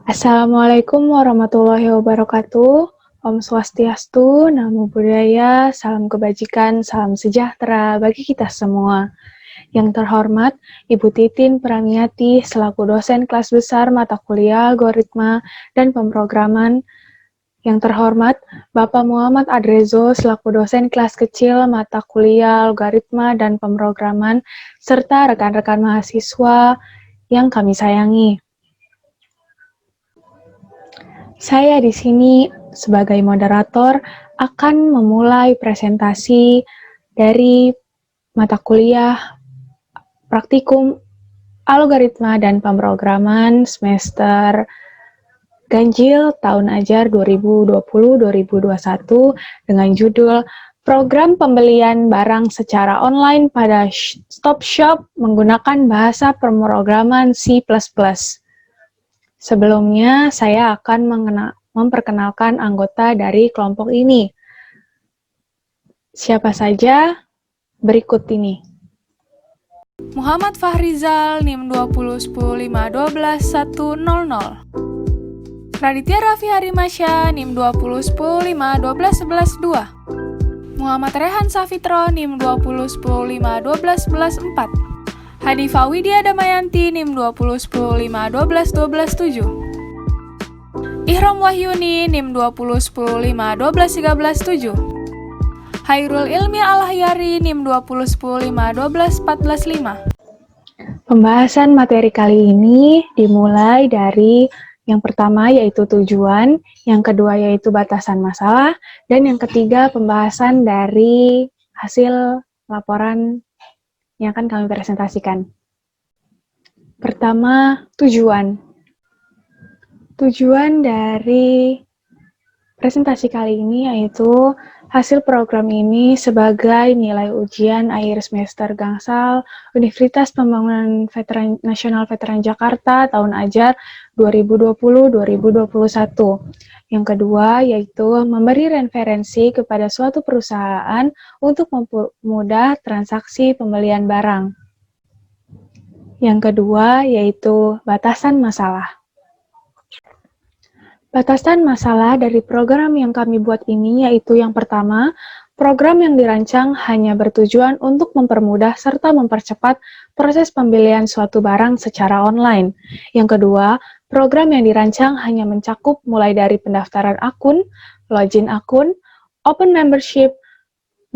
Assalamualaikum warahmatullahi wabarakatuh. Om Swastiastu, Namo Buddhaya, salam kebajikan, salam sejahtera bagi kita semua. Yang terhormat, Ibu Titin Pramiati selaku dosen kelas besar mata kuliah algoritma dan pemrograman. Yang terhormat, Bapak Muhammad Adrezo selaku dosen kelas kecil mata kuliah algoritma dan pemrograman, serta rekan-rekan mahasiswa yang kami sayangi. Saya di sini sebagai moderator akan memulai presentasi dari mata kuliah praktikum algoritma dan pemrograman semester ganjil tahun ajar 2020-2021 dengan judul Program Pembelian Barang Secara Online pada Stop Shop menggunakan bahasa pemrograman C++. Sebelumnya, saya akan memperkenalkan anggota dari kelompok ini. Siapa saja? Berikut ini. Muhammad Fahrizal, NIM 2010510100. Raditya Raffi Harimasya, NIM 2010512112. Muhammad Rehan Safitro, NIM 2010512114. Hanifah Widya Damayanti, NIM 201051212117. Ihram Wahyuni, NIM 201051211317. Hairul Ilmi Al-Hayyari, NIM 201051214145. Pembahasan materi kali ini dimulai dari yang pertama yaitu tujuan, yang kedua yaitu batasan masalah, dan yang ketiga pembahasan dari hasil laporan yang akan kami presentasikan. Pertama, tujuan. Tujuan dari presentasi kali ini yaitu hasil program ini sebagai nilai ujian akhir semester Gangsal Universitas Pembangunan Nasional Veteran Jakarta tahun ajar 2020-2021. Yang kedua yaitu memberi referensi kepada suatu perusahaan untuk mempermudah transaksi pembelian barang. Yang kedua yaitu batasan masalah. Batasan masalah dari program yang kami buat ini yaitu yang pertama, program yang dirancang hanya bertujuan untuk mempermudah serta mempercepat proses pembelian suatu barang secara online. Yang kedua, program yang dirancang hanya mencakup mulai dari pendaftaran akun, login akun, open membership,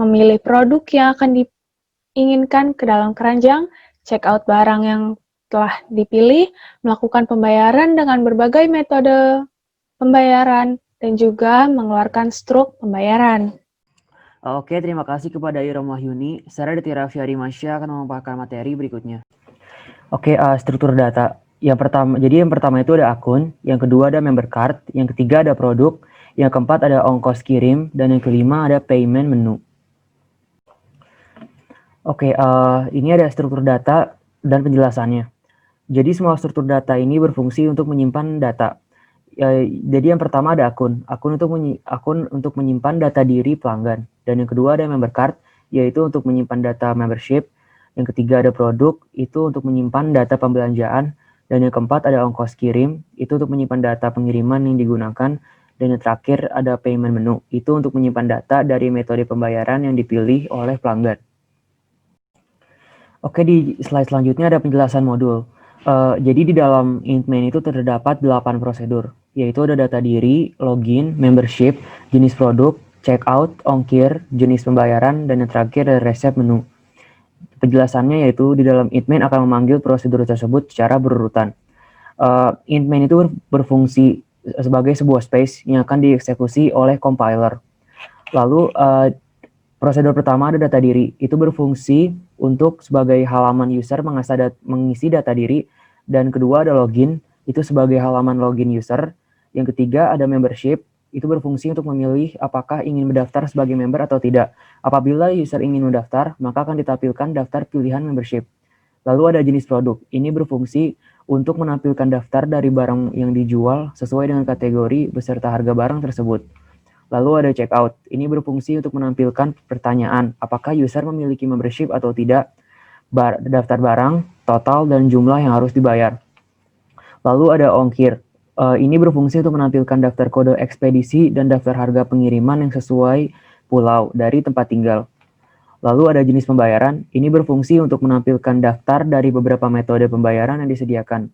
memilih produk yang akan diinginkan ke dalam keranjang, check out barang yang telah dipilih, melakukan pembayaran dengan berbagai metode pembayaran, dan juga mengeluarkan struk pembayaran. Oke, terima kasih kepada Ihram Wahyuni. Saya Raditya Raffi Harimasya akan memaparkan materi berikutnya. Oke, struktur data. Yang pertama itu ada akun, yang kedua ada member card, yang ketiga ada produk, yang keempat ada ongkos kirim, dan yang kelima ada payment menu. Oke, ini ada struktur data dan penjelasannya. Jadi semua struktur data ini berfungsi untuk menyimpan data. Jadi yang pertama ada akun untuk menyimpan data diri pelanggan, dan yang kedua ada member card, yaitu untuk menyimpan data membership, yang ketiga ada produk, itu untuk menyimpan data pembelanjaan, dan yang keempat ada ongkos kirim, itu untuk menyimpan data pengiriman yang digunakan, dan yang terakhir ada payment menu, itu untuk menyimpan data dari metode pembayaran yang dipilih oleh pelanggan. Oke, di slide selanjutnya ada penjelasan modul. Jadi di dalam Intmain itu terdapat 8 prosedur, yaitu ada data diri, login, membership, jenis produk, checkout, ongkir, jenis pembayaran, dan yang terakhir ada resep menu. Penjelasannya yaitu di dalam Intmain akan memanggil prosedur tersebut secara berurutan. Intmain itu berfungsi sebagai sebuah space yang akan dieksekusi oleh compiler. Lalu prosedur pertama ada data diri, itu berfungsi untuk sebagai halaman user mengisi data diri, dan kedua ada login, itu sebagai halaman login user. Yang ketiga ada membership, itu berfungsi untuk memilih apakah ingin mendaftar sebagai member atau tidak. Apabila user ingin mendaftar, maka akan ditampilkan daftar pilihan membership. Lalu ada jenis produk, ini berfungsi untuk menampilkan daftar dari barang yang dijual sesuai dengan kategori beserta harga barang tersebut. Lalu ada checkout, ini berfungsi untuk menampilkan pertanyaan apakah user memiliki membership atau tidak, daftar barang, total, dan jumlah yang harus dibayar. Lalu ada ongkir, Ini berfungsi untuk menampilkan daftar kode ekspedisi dan daftar harga pengiriman yang sesuai pulau dari tempat tinggal. Lalu ada jenis pembayaran, ini berfungsi untuk menampilkan daftar dari beberapa metode pembayaran yang disediakan.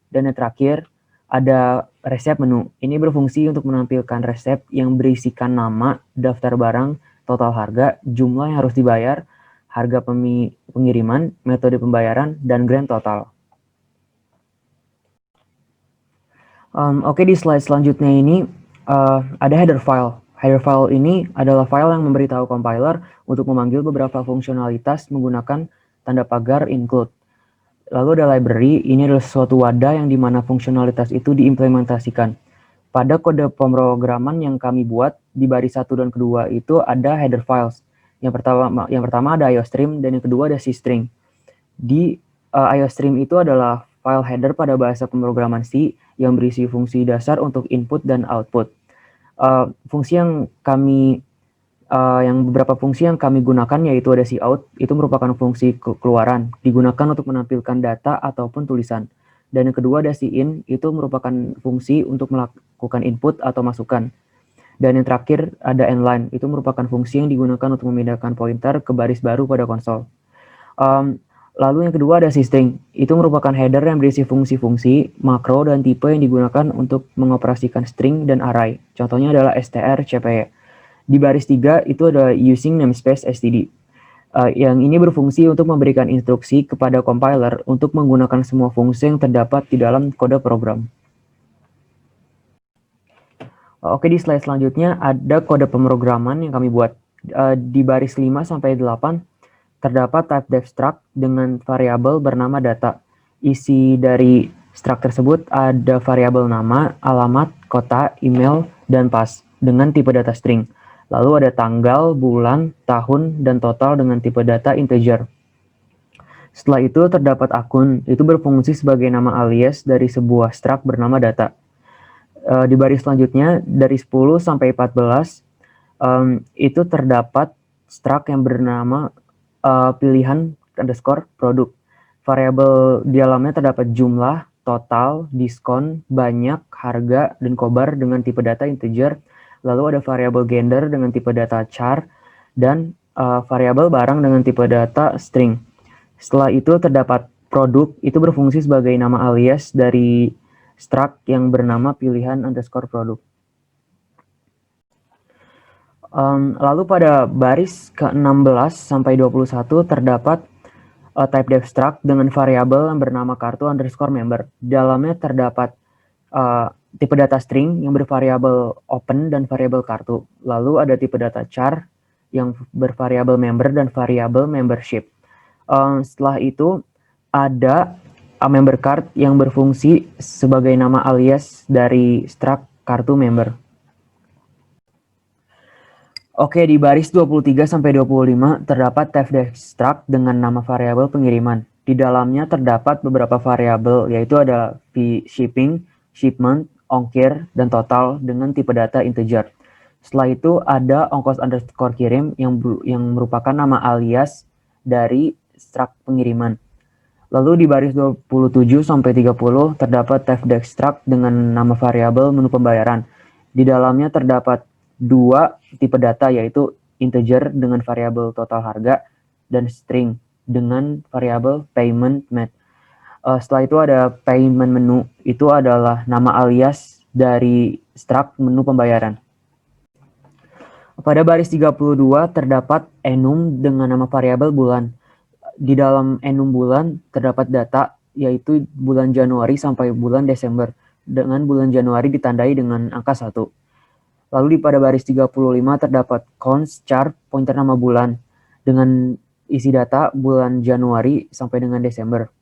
Dan yang terakhir, ada resep menu. Ini berfungsi untuk menampilkan resep yang berisikan nama, daftar barang, total harga, jumlah yang harus dibayar, harga pengiriman, metode pembayaran, dan grand total. Oke, di slide selanjutnya ini ada header file. Header file ini adalah file yang memberitahu compiler untuk memanggil beberapa fungsionalitas menggunakan tanda pagar include. Lalu ada library, ini adalah suatu wadah yang dimana fungsionalitas itu diimplementasikan. Pada kode pemrograman yang kami buat, di baris 1 dan kedua itu ada header files. Yang pertama ada IOStream dan yang kedua ada CString. Di IOStream itu adalah file header pada bahasa pemrograman C yang berisi fungsi dasar untuk input dan output. Beberapa fungsi yang kami gunakan yaitu ada cout, itu merupakan fungsi keluaran, digunakan untuk menampilkan data ataupun tulisan. Dan yang kedua ada in, itu merupakan fungsi untuk melakukan input atau masukan. Dan yang terakhir ada endline, itu merupakan fungsi yang digunakan untuk memindahkan pointer ke baris baru pada konsol. Lalu yang kedua ada system, itu merupakan header yang berisi fungsi-fungsi, makro, dan tipe yang digunakan untuk mengoperasikan string dan array. Contohnya adalah str, cpy. Di baris 3 itu ada using namespace std. Yang ini berfungsi untuk memberikan instruksi kepada compiler untuk menggunakan semua fungsi yang terdapat di dalam kode program. Oke, di slide selanjutnya ada kode pemrograman yang kami buat. Di baris 5-8 terdapat type def struct dengan variabel bernama data. Isi dari struct tersebut ada variabel nama, alamat, kota, email, dan pas dengan tipe data string. Lalu ada tanggal, bulan, tahun, dan total dengan tipe data integer. Setelah itu terdapat akun, itu berfungsi sebagai nama alias dari sebuah struct bernama data. Di baris selanjutnya dari 10 sampai 14 itu terdapat struct yang bernama pilihan underscore produk. Variabel di dalamnya terdapat jumlah, total, diskon, banyak, harga, dan kobar dengan tipe data integer. Lalu ada variabel gender dengan tipe data char, dan variabel barang dengan tipe data string. Setelah itu terdapat produk, itu berfungsi sebagai nama alias dari struct yang bernama pilihan underscore produk. Lalu pada baris ke-16 sampai 21 terdapat type def struct dengan variabel yang bernama kartu underscore member. Di dalamnya terdapat tipe data string yang bervariabel open dan variabel kartu. Lalu ada tipe data char yang bervariabel member dan variabel membership. Setelah itu ada member card yang berfungsi sebagai nama alias dari struct kartu member. Oke, di baris 23 sampai 25 terdapat type def struct dengan nama variabel pengiriman. Di dalamnya terdapat beberapa variabel, yaitu ada fee shipping, shipment, ongkir, dan total dengan tipe data integer. Setelah itu ada ongkos underscore kirim yang merupakan nama alias dari struct pengiriman. Lalu di baris 27 sampai 30 terdapat type def struct dengan nama variabel menu pembayaran. Di dalamnya terdapat dua tipe data, yaitu integer dengan variabel total harga dan string dengan variabel payment method. Setelah itu ada payment menu, itu adalah nama alias dari struct menu pembayaran. Pada baris 32 terdapat enum dengan nama variabel bulan. Di dalam enum bulan terdapat data, yaitu bulan Januari sampai bulan Desember, dengan bulan Januari ditandai dengan angka 1. Lalu pada baris 35 terdapat const char pointer nama bulan dengan isi data bulan Januari sampai dengan Desember.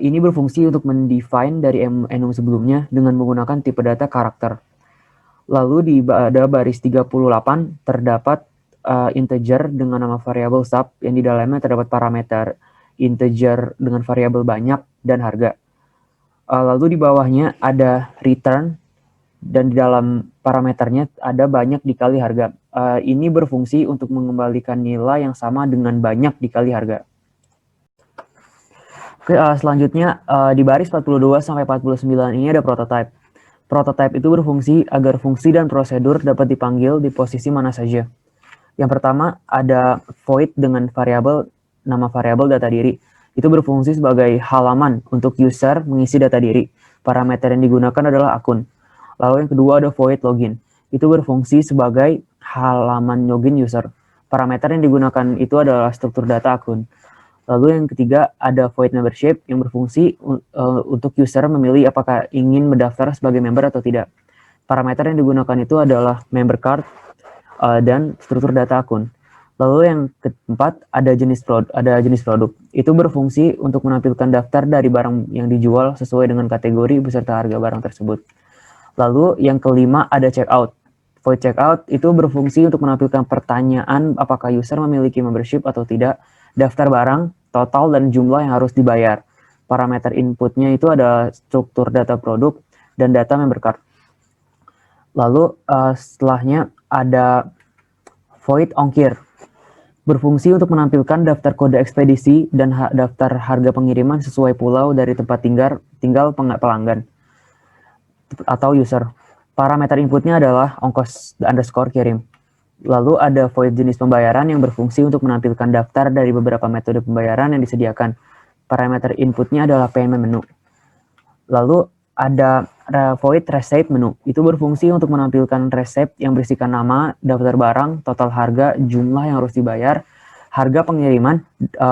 Ini berfungsi untuk mendefine dari enum sebelumnya dengan menggunakan tipe data karakter. Lalu pada baris 38 terdapat integer dengan nama variabel sub yang di dalamnya terdapat parameter integer dengan variabel banyak dan harga. Lalu di bawahnya ada return dan di dalam parameternya ada banyak dikali harga. Ini berfungsi untuk mengembalikan nilai yang sama dengan banyak dikali harga. Selanjutnya di baris 42 sampai 49 ini ada prototype. Prototype itu berfungsi agar fungsi dan prosedur dapat dipanggil di posisi mana saja. Yang pertama ada void dengan nama variabel data diri. Itu berfungsi sebagai halaman untuk user mengisi data diri. Parameter yang digunakan adalah akun. Lalu yang kedua ada void login. Itu berfungsi sebagai halaman login user. Parameter yang digunakan itu adalah struktur data akun. Lalu yang ketiga ada void membership yang berfungsi untuk user memilih apakah ingin mendaftar sebagai member atau tidak. Parameter yang digunakan itu adalah member card dan struktur data akun. Lalu yang keempat ada jenis produk. Itu berfungsi untuk menampilkan daftar dari barang yang dijual sesuai dengan kategori beserta harga barang tersebut. Lalu yang kelima ada checkout. Void checkout itu berfungsi untuk menampilkan pertanyaan apakah user memiliki membership atau tidak, daftar barang, total dan jumlah yang harus dibayar. Parameter inputnya itu ada struktur data produk dan data member card. Lalu setelahnya ada void ongkir. Berfungsi untuk menampilkan daftar kode ekspedisi dan daftar harga pengiriman sesuai pulau dari tempat tinggal pelanggan atau user. Parameter inputnya adalah ongkos underscore kirim. Lalu ada void jenis pembayaran yang berfungsi untuk menampilkan daftar dari beberapa metode pembayaran yang disediakan. Parameter inputnya adalah payment menu. Lalu ada void receipt menu. Itu berfungsi untuk menampilkan resep yang berisikan nama, daftar barang, total harga, jumlah yang harus dibayar, harga pengiriman,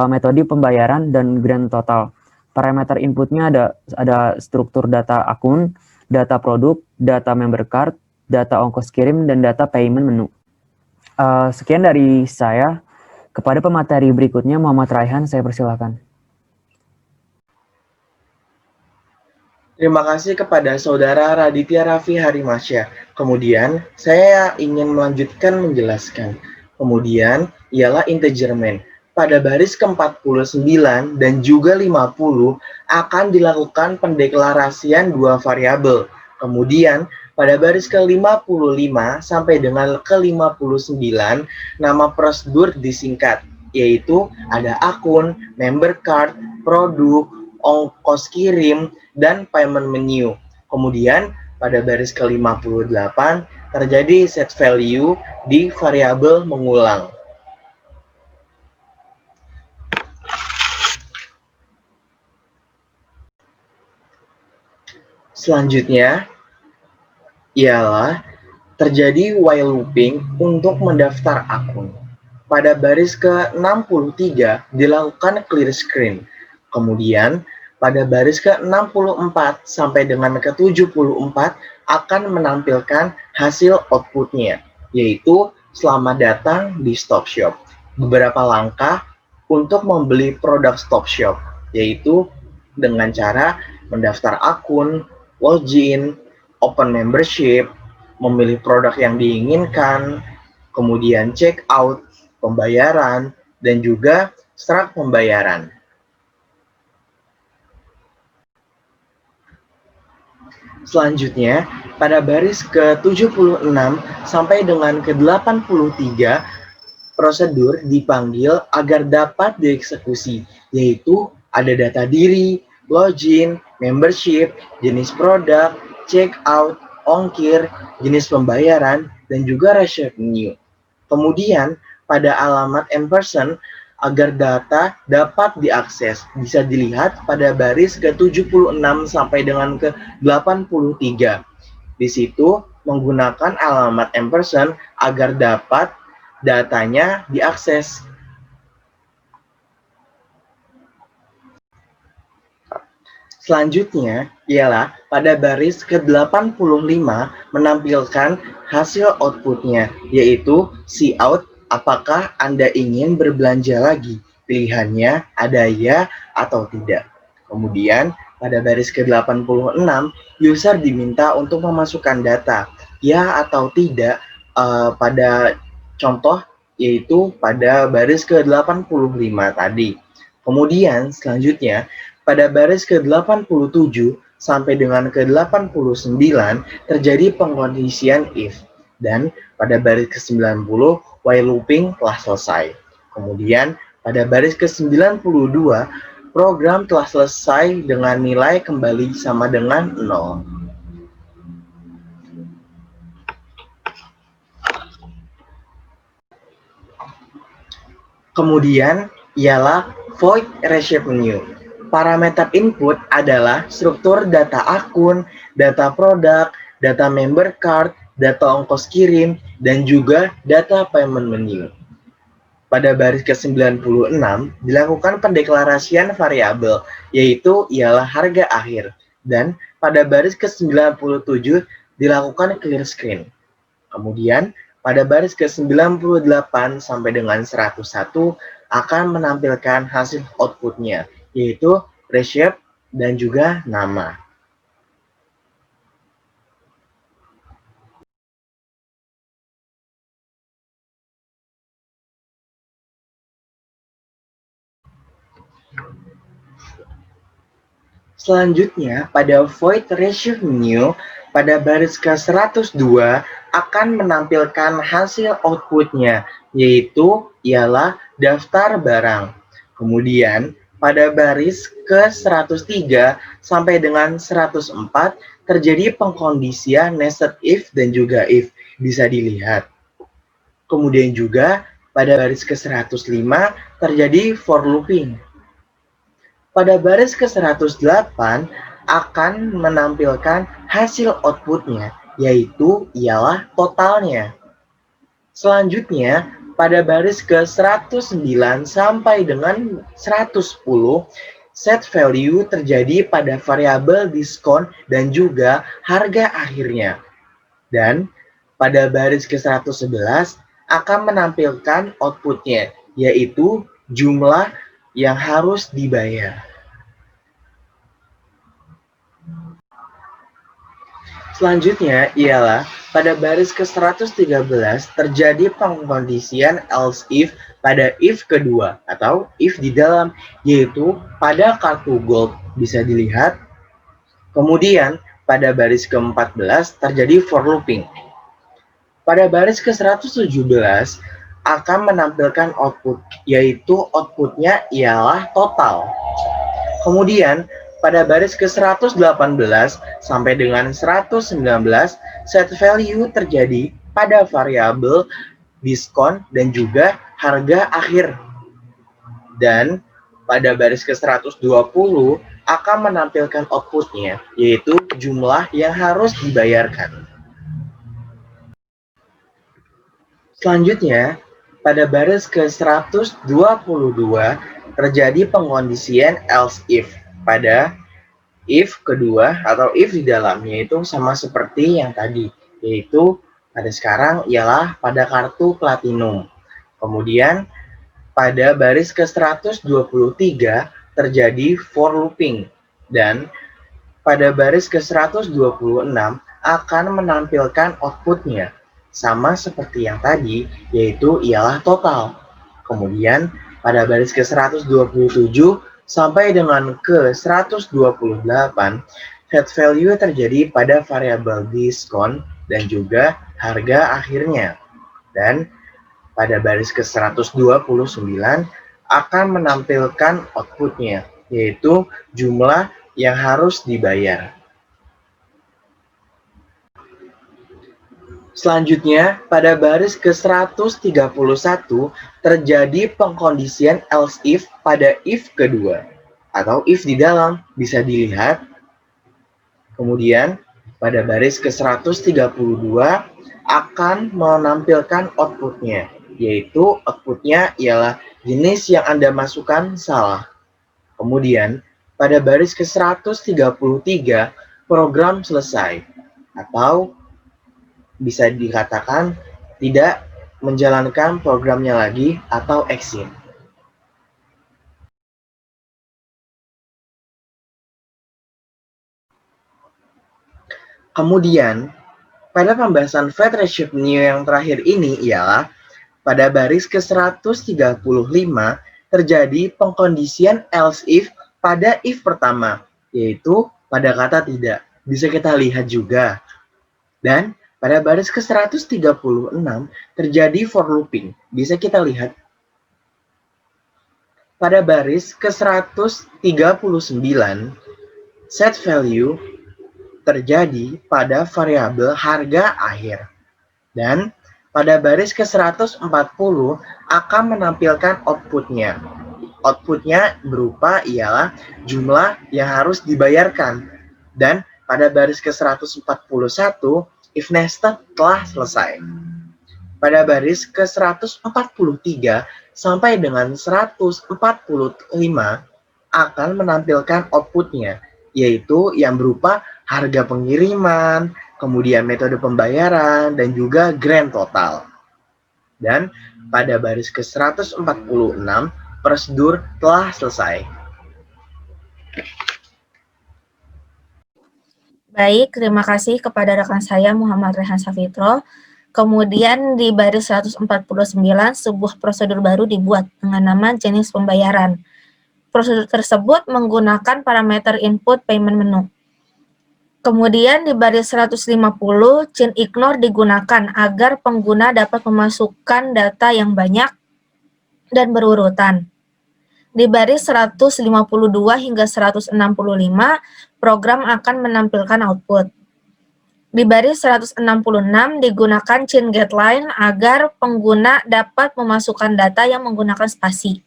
metode pembayaran, dan grand total. Parameter inputnya ada struktur data akun, data produk, data member card, data ongkos kirim, dan data payment menu. Sekian dari saya. Kepada pemateri berikutnya, Muhammad Raihan, saya persilakan. Terima kasih kepada Saudara Raditya Raffi Harimasya. Kemudian, saya ingin melanjutkan menjelaskan. Kemudian, ialah integerment. Pada baris ke-49 dan juga 50 akan dilakukan pendeklarasian dua variabel. Kemudian, pada baris ke-55 sampai dengan ke-59, nama prosedur disingkat, yaitu ada akun, member card, produk, ongkos kirim, dan payment menu. Kemudian, pada baris ke-58 terjadi set value di variabel mengulang. Selanjutnya, ialah terjadi while looping untuk mendaftar akun. Pada baris ke-63 dilakukan clear screen. Kemudian pada baris ke-64 sampai dengan ke-74 akan menampilkan hasil outputnya, yaitu selamat datang di StopShop. Beberapa langkah untuk membeli produk StopShop, yaitu dengan cara mendaftar akun, login, open membership, memilih produk yang diinginkan, kemudian check out, pembayaran, dan juga start pembayaran. Selanjutnya, pada baris ke-76 sampai dengan ke-83, prosedur dipanggil agar dapat dieksekusi, yaitu ada data diri, login, membership, jenis produk, check out, ongkir, jenis pembayaran, dan juga revenue. Kemudian, pada alamat ampersand, agar data dapat diakses, bisa dilihat pada baris ke-76 sampai dengan ke-83. Di situ, menggunakan alamat ampersand agar dapat datanya diakses. Selanjutnya ialah pada baris ke-85 menampilkan hasil outputnya, yaitu cout, apakah Anda ingin berbelanja lagi? Pilihannya ada ya atau tidak. Kemudian pada baris ke-86, user diminta untuk memasukkan data, ya atau tidak, pada contoh yaitu pada baris ke-85 tadi. Kemudian selanjutnya pada baris ke-87 sampai dengan ke-89 terjadi pengkondisian if, dan pada baris ke-90 while looping telah selesai. Kemudian pada baris ke-92 program telah selesai dengan nilai kembali sama dengan 0. Kemudian ialah void reshape menu. Parameter input adalah struktur data akun, data produk, data member card, data ongkos kirim, dan juga data payment menu. Pada baris ke-96 dilakukan pendeklarasian variabel, yaitu ialah harga akhir. Dan pada baris ke-97 dilakukan clear screen. Kemudian pada baris ke-98 sampai dengan 101 akan menampilkan hasil outputnya, yaitu reshape dan juga nama. Selanjutnya, pada void reshape menu, pada baris ke-102 akan menampilkan hasil outputnya, yaitu ialah daftar barang. Kemudian, pada baris ke-103 sampai dengan 104 terjadi pengkondisian nested if dan juga if, bisa dilihat. Kemudian juga pada baris ke-105 terjadi for looping. Pada baris ke-108 akan menampilkan hasil outputnya, yaitu ialah totalnya. Selanjutnya, pada baris ke-109 sampai dengan 110, set value terjadi pada variabel diskon dan juga harga akhirnya. Dan pada baris ke-111 akan menampilkan outputnya, yaitu jumlah yang harus dibayar. Selanjutnya ialah pada baris ke-113 terjadi pengkondisian else if pada if kedua atau if di dalam, yaitu pada kartu gold, bisa dilihat. Kemudian pada baris ke-14 terjadi for looping. Pada baris ke-117 akan menampilkan output, yaitu outputnya ialah total. Kemudian pada baris ke-118 sampai dengan 119, set value terjadi pada variabel diskon dan juga harga akhir. Dan pada baris ke-120 akan menampilkan outputnya, yaitu jumlah yang harus dibayarkan. Selanjutnya, pada baris ke-122 terjadi pengkondisian else if pada if kedua atau if di dalamnya itu sama seperti yang tadi, yaitu pada sekarang ialah pada kartu platinum. Kemudian pada baris ke-123 terjadi for looping dan pada baris ke-126 akan menampilkan outputnya sama seperti yang tadi, yaitu ialah total. Kemudian pada baris ke-127 sampai dengan ke-128, set value terjadi pada variabel diskon dan juga harga akhirnya. Dan pada baris ke-129 akan menampilkan outputnya, yaitu jumlah yang harus dibayar. Selanjutnya, pada baris ke-131 terjadi pengkondisian else if pada if kedua atau if di dalam, bisa dilihat. Kemudian, pada baris ke-132 akan menampilkan outputnya, yaitu outputnya ialah jenis yang Anda masukkan salah. Kemudian, pada baris ke-133 program selesai atau bisa dikatakan tidak menjalankan programnya lagi atau exit. Kemudian, pada pembahasan void reshape menu yang terakhir ini ialah pada baris ke-135 terjadi pengkondisian else if pada if pertama, yaitu pada kata tidak. Bisa kita lihat juga. Dan pada baris ke-136 terjadi for looping. Bisa kita lihat. Pada baris ke-139, set value terjadi pada variabel harga akhir. Dan pada baris ke-140 akan menampilkan outputnya. Outputnya berupa ialah jumlah yang harus dibayarkan. Dan pada baris ke-141, if nested telah selesai. Pada baris ke-143 sampai dengan 145 akan menampilkan outputnya, yaitu yang berupa harga pengiriman, kemudian metode pembayaran, dan juga grand total. Dan pada baris ke-146, prosedur telah selesai. Baik, terima kasih kepada rekan saya Muhammad Rehan Safitro. Kemudian di baris 149, sebuah prosedur baru dibuat dengan nama jenis pembayaran. Prosedur tersebut menggunakan parameter input payment menu. Kemudian di baris 150, chain ignore digunakan agar pengguna dapat memasukkan data yang banyak dan berurutan. Di baris 152 hingga 165, program akan menampilkan output. Di baris 166 digunakan chain getLine agar pengguna dapat memasukkan data yang menggunakan spasi.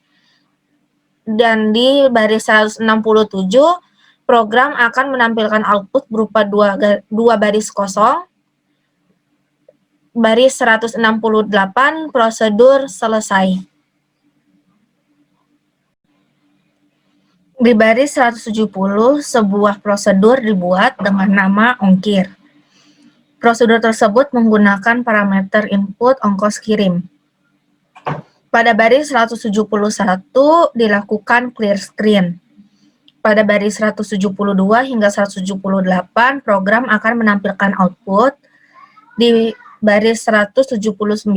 Dan di baris 167, program akan menampilkan output berupa dua baris kosong. Baris 168, prosedur selesai. Di baris 170, sebuah prosedur dibuat dengan nama ongkir. Prosedur tersebut menggunakan parameter input ongkos kirim. Pada baris 171 dilakukan clear screen. Pada baris 172 hingga 178, program akan menampilkan output. Di baris 179,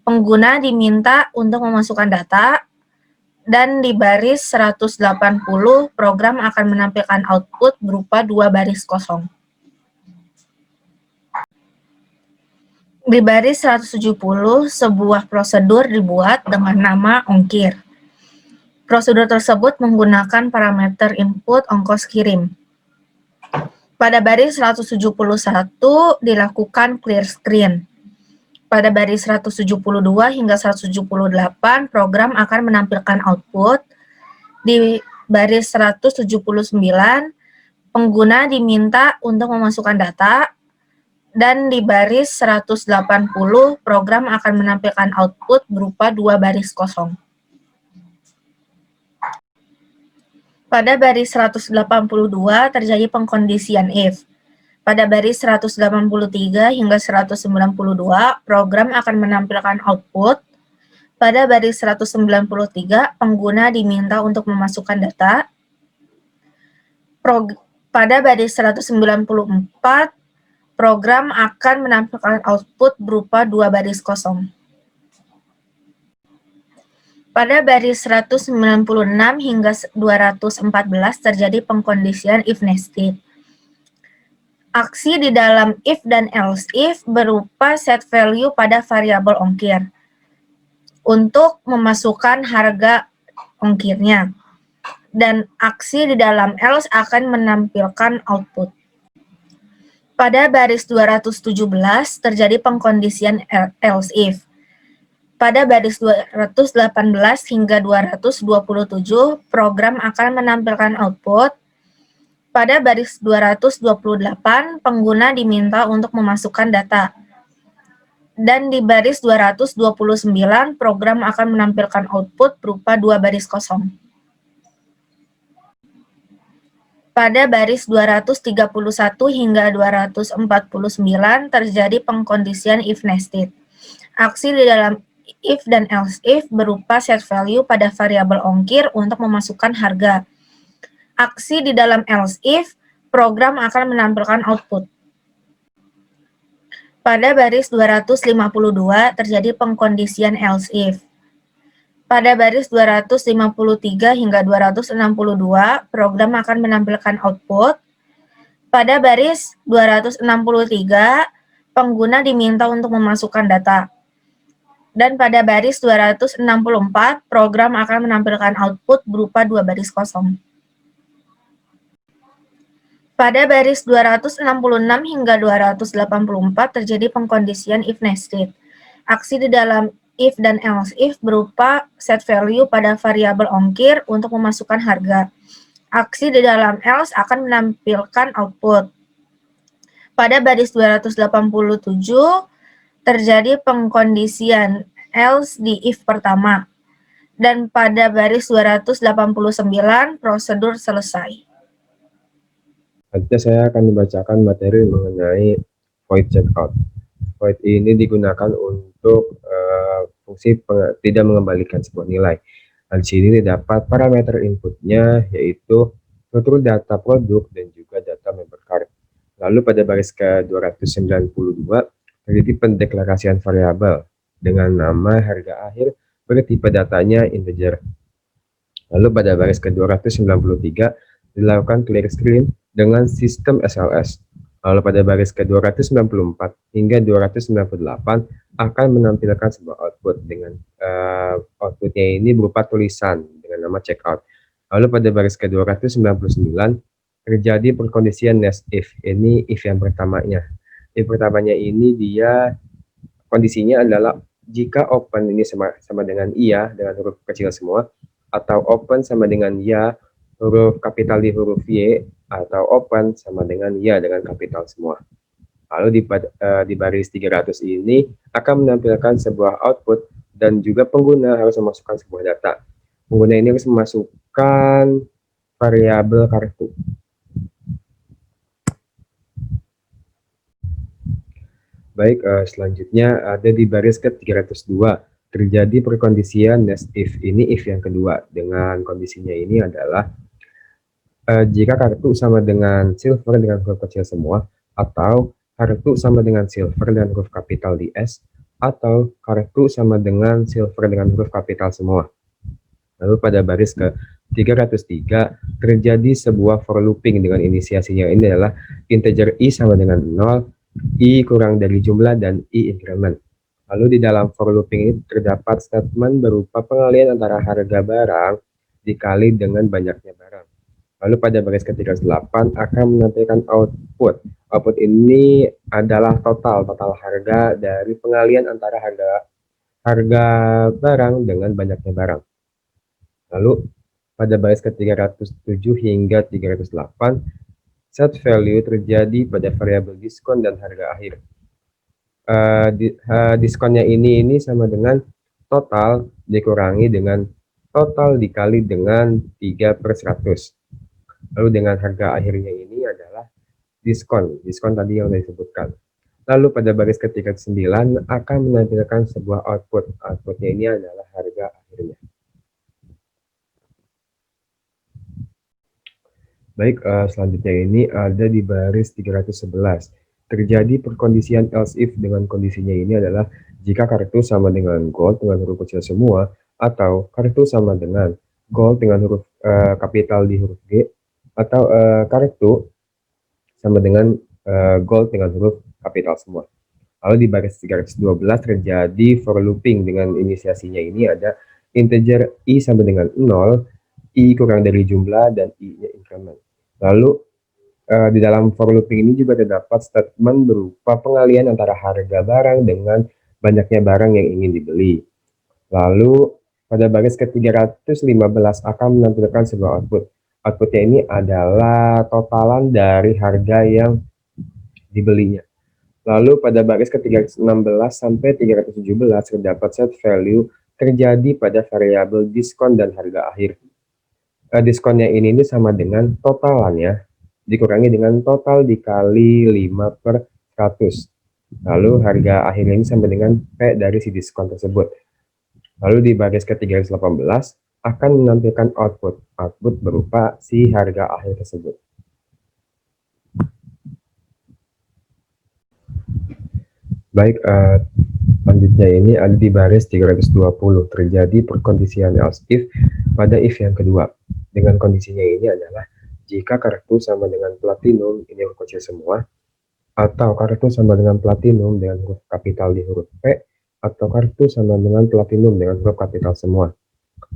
pengguna diminta untuk memasukkan data. Dan di baris 180, program akan menampilkan output berupa dua baris kosong. Di baris 170, sebuah prosedur dibuat dengan nama ongkir. Prosedur tersebut menggunakan parameter input ongkos kirim. Pada baris 171 dilakukan clear screen. Pada baris 172 hingga 178, program akan menampilkan output. Di baris 179, pengguna diminta untuk memasukkan data. Dan di baris 180, program akan menampilkan output berupa dua baris kosong. Pada baris 182 terjadi pengkondisian if. Pada baris 183 hingga 192, program akan menampilkan output. Pada baris 193, pengguna diminta untuk memasukkan data. Pada baris 194, program akan menampilkan output berupa dua baris kosong. Pada baris 196 hingga 214 terjadi pengkondisian if nested. Aksi di dalam if dan else if berupa set value pada variabel ongkir untuk memasukkan harga ongkirnya. Dan aksi di dalam else akan menampilkan output. Pada baris 217 terjadi pengkondisian else if. Pada baris 218 hingga 227, program akan menampilkan output. Pada baris 228, pengguna diminta untuk memasukkan data. Dan di baris 229, program akan menampilkan output berupa dua baris kosong. Pada baris 231 hingga 249 terjadi pengkondisian if nested. Aksi di dalam if dan else if berupa set value pada variabel ongkir untuk memasukkan harga. Aksi di dalam else if, program akan menampilkan output. Pada baris 252 terjadi pengkondisian else if. Pada baris 253 hingga 262, program akan menampilkan output. Pada baris 263, pengguna diminta untuk memasukkan data. Dan pada baris 264, program akan menampilkan output berupa 2 baris kosong. Pada baris 266 hingga 284 terjadi pengkondisian if nested. Aksi di dalam if dan else if berupa set value pada variabel ongkir untuk memasukkan harga. Aksi di dalam else akan menampilkan output. Pada baris 287 terjadi pengkondisian else di if pertama. Dan pada baris 289 prosedur selesai. Selanjutnya saya akan membacakan materi mengenai void checkout. Void ini digunakan untuk fungsi tidak mengembalikan sebuah nilai. Di sini terdapat parameter inputnya, yaitu struktur data produk dan juga data member card. Lalu pada baris ke-292 terjadi pendeklarasian variabel dengan nama harga akhir bertipe datanya integer. Lalu pada baris ke-293 dilakukan clear screen dengan sistem SLS. Lalu pada baris ke-294 hingga 298 akan menampilkan sebuah output dengan outputnya ini berupa tulisan dengan nama checkout. Lalu pada baris ke-299 terjadi perkondisian nest if. Ini if yang pertamanya. If pertamanya ini dia kondisinya adalah jika open ini sama dengan iya dengan huruf kecil semua, atau open sama dengan ya huruf kapital di huruf Y, atau open sama dengan ya dengan kapital semua. Lalu di baris 300 ini akan menampilkan sebuah output dan juga pengguna harus memasukkan sebuah data. Pengguna ini harus memasukkan variabel kartu. Baik, selanjutnya ada di baris ke-302 terjadi perkondisian nest if. Ini if yang kedua. Dengan kondisinya ini adalah jika kartu sama dengan silver dengan huruf kecil semua, atau kartu sama dengan silver dengan huruf kapital di S, atau kartu sama dengan silver dengan huruf kapital semua. Lalu pada baris ke-303 terjadi sebuah for looping dengan inisiasinya ini adalah integer i sama dengan 0, i kurang dari jumlah, dan i increment. Lalu di dalam for looping ini terdapat statement berupa pengalian antara harga barang dikali dengan banyaknya barang. Lalu pada baris ke-308 akan menampilkan output. Output ini adalah total harga dari pengalian antara harga barang dengan banyaknya barang. Lalu pada baris ke-307 hingga 308 set value terjadi pada variabel diskon dan harga akhir. Diskonnya ini sama dengan total dikurangi dengan total dikali dengan 3/100. Lalu dengan harga akhirnya ini adalah diskon tadi yang saya sebutkan. Lalu pada baris ke-309 akan menampilkan sebuah output. Outputnya ini adalah harga akhirnya. Baik, selanjutnya ini ada di baris 311. Terjadi perkondisian else if dengan kondisinya ini adalah jika kartu sama dengan gold dengan huruf kecil semua, atau kartu sama dengan gold dengan huruf kapital di huruf G, atau kartu sama dengan gold dengan huruf kapital semua. Lalu di baris 312 terjadi for looping dengan inisiasinya ini ada integer i sama dengan 0, i kurang dari jumlah, dan i-nya increment. Lalu di dalam for looping ini juga terdapat statement berupa pengalian antara harga barang dengan banyaknya barang yang ingin dibeli. Lalu pada baris ke-315 akan menampilkan sebuah output. Outputnya ini adalah totalan dari harga yang dibelinya. Lalu pada baris ke-316 sampai 317 terdapat set value terjadi pada variabel diskon dan harga akhir. Diskonnya ini sama dengan totalannya dikurangi dengan total dikali 5/100. Lalu harga akhirnya ini sama dengan P dari si diskon tersebut. Lalu di baris ke-318 akan menampilkan output berupa si harga akhir tersebut. Baik, selanjutnya ini ada di baris 320 terjadi perkondisian else if pada if yang kedua. Dengan kondisinya ini adalah jika kartu sama dengan platinum ini huruf kecil semua, atau kartu sama dengan platinum dengan huruf kapital di huruf P, atau kartu sama dengan platinum dengan huruf kapital semua.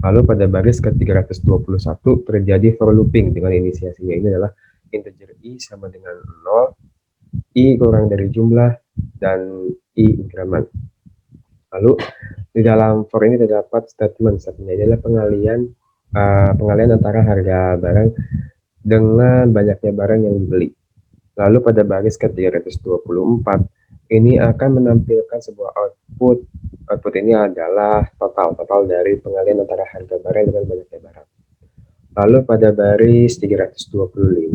Lalu pada baris ke-321 terjadi for looping dengan inisiasinya ini adalah integer i sama dengan 0, i kurang dari jumlah, dan i increment. Lalu di dalam for ini terdapat statement ini adalah pengalian antara harga barang dengan banyaknya barang yang dibeli. Lalu pada baris ke-324 ini akan menampilkan sebuah output. Output ini adalah total dari pengalian antara harga barang dengan banyaknya barang. Lalu pada baris 325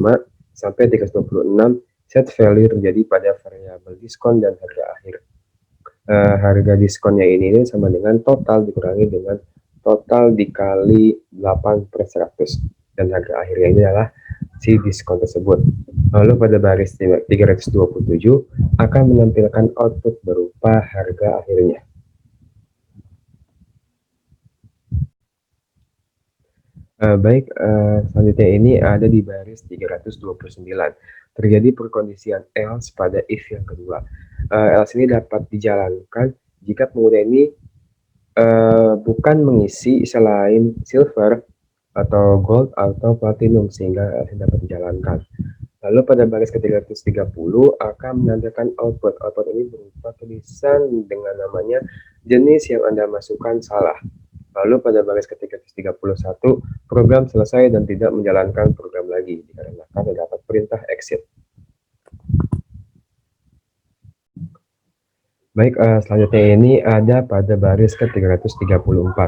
sampai 326 set value terjadi pada variabel diskon dan harga akhir. Harga diskonnya ini sama dengan total dikurangi dengan total dikali 8/100, dan harga akhirnya ini adalah si diskon tersebut. Lalu pada baris 327 akan menampilkan output berupa harga akhirnya. Selanjutnya ini ada di baris 329. Terjadi perkondisian else pada if yang kedua. Else ini dapat dijalankan jika pengguna ini bukan mengisi selain silver atau gold atau platinum, sehingga else dapat dijalankan. Lalu pada baris ke-330 akan menampilkan output. Output ini berupa tulisan dengan namanya jenis yang Anda masukkan salah. Lalu pada baris ke-331 program selesai dan tidak menjalankan program lagi dikarenakan terdapat perintah exit. Selanjutnya ini ada pada baris ke-334.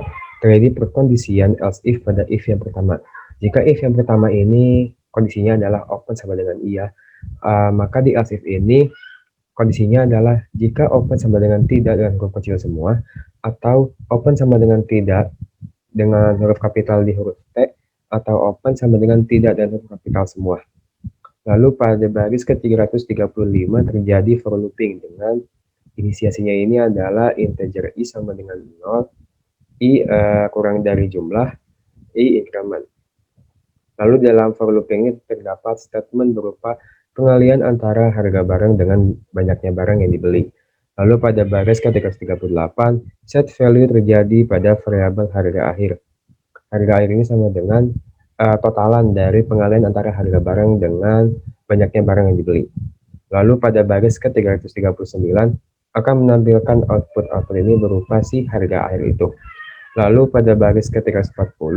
Terjadi perkondisian else if pada if yang pertama. Jika if yang pertama ini kondisinya adalah open sama dengan iya, maka di else if ini kondisinya adalah jika open sama dengan tidak dengan huruf kecil semua, atau open sama dengan tidak dengan huruf kapital di huruf T, atau open sama dengan tidak dan huruf kapital semua. Lalu pada baris ke-335 terjadi for looping dengan inisiasinya ini adalah integer i sama dengan 0, i kurang dari jumlah, i increment. Lalu dalam for looping ini terdapat statement berupa pengalian antara harga barang dengan banyaknya barang yang dibeli. Lalu pada baris ke-338, set value terjadi pada variabel harga akhir. Harga akhir ini sama dengan totalan dari pengalian antara harga barang dengan banyaknya barang yang dibeli. Lalu pada baris ke-339 akan menampilkan output ini berupa si harga akhir itu. Lalu pada baris ke-340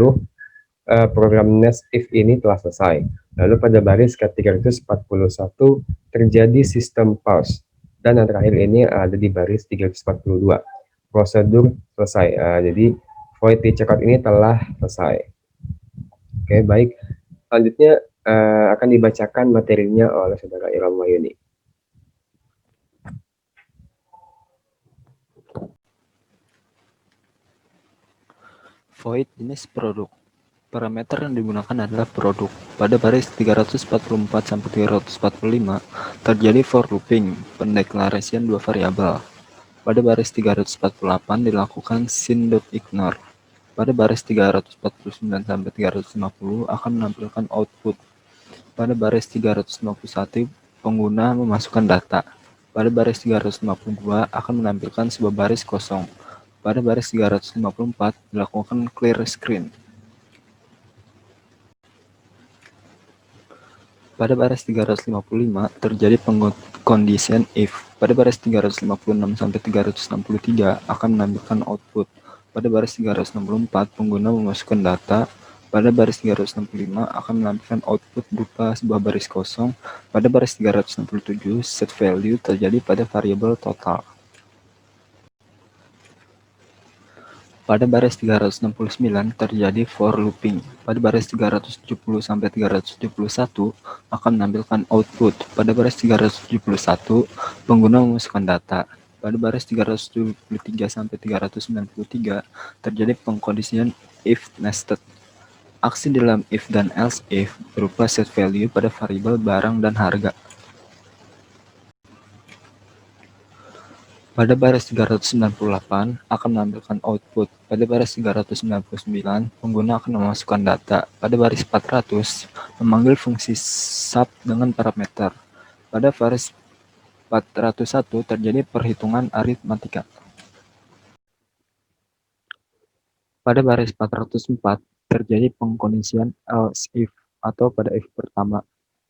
program nest if ini telah selesai. Lalu pada baris ke-341 terjadi sistem pause, dan yang terakhir ini ada di baris 342. Prosedur selesai. Jadi void checkout ini telah selesai. Oke, baik. Selanjutnya akan dibacakan materinya oleh saudara Ilham Wahyuni. Void jenis produk. Parameter yang digunakan adalah produk. Pada baris 344 sampai 345 terjadi for looping, pendeklarasian dua variabel. Pada baris 348 dilakukan sin.ignore. Pada baris 349 sampai 350 akan menampilkan output. Pada baris 351 pengguna memasukkan data. Pada baris 352 akan menampilkan sebuah baris kosong. Pada baris 354 dilakukan clear screen. Pada baris 355 terjadi condition if. Pada baris 356 sampai 363 akan menampilkan output. Pada baris 364 pengguna memasukkan data. Pada baris 365 akan menampilkan output berupa sebuah baris kosong. Pada baris 367 set value terjadi pada variabel total. Pada baris 369 terjadi for looping. Pada baris 370 sampai 371 akan menampilkan output. Pada baris 371 pengguna memasukkan data. Pada baris 373 sampai 393 terjadi pengkondisian if nested. Aksi dalam if dan else if berupa set value pada variabel barang dan harga. Pada baris 398 akan menampilkan output. Pada baris 399 pengguna akan memasukkan data. Pada baris 400 memanggil fungsi sub dengan parameter. Pada baris 401 terjadi perhitungan aritmatika. Pada baris 404 terjadi pengkondisian else if atau pada if pertama.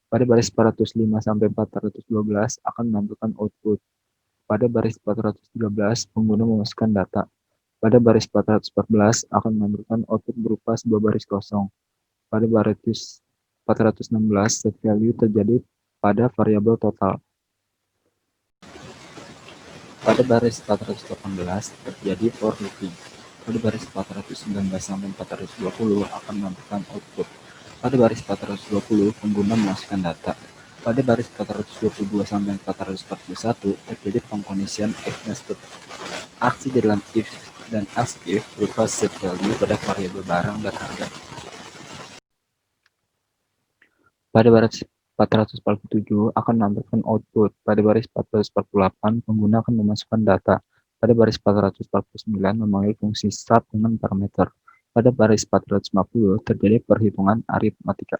Pada baris 405 sampai 412 akan menampilkan output. Pada baris 413 pengguna memasukkan data. Pada baris 414 akan menampilkan output berupa sebuah baris kosong. Pada baris 416 set value terjadi pada variabel total. Pada baris 418 terjadi for looping. Pada baris 419 sampai 420 akan menampilkan output. Pada baris 420 pengguna memasukkan data. Pada baris 422 sampai 441 terjadi pengkondisian if nested. Aksi di dalam if dan else if berupa set value pada variabel barang dan harga. Pada baris 447 akan menampilkan output. Pada baris 448 pengguna akan memasukkan data. Pada baris 449 memanggil fungsi sub dengan parameter. Pada baris 450 terjadi perhitungan aritmatika.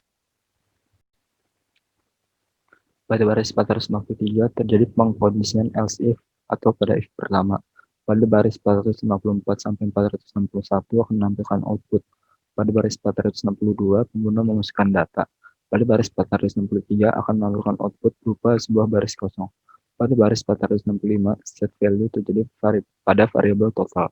Pada baris 453 terjadi pengkondisian else if atau pada if pertama. Pada baris 454 sampai 461 akan menampilkan output. Pada baris 462 pengguna memasukkan data. Pada baris 463 akan menampilkan output berupa sebuah baris kosong. Pada baris 465 set value terjadi pada variabel total.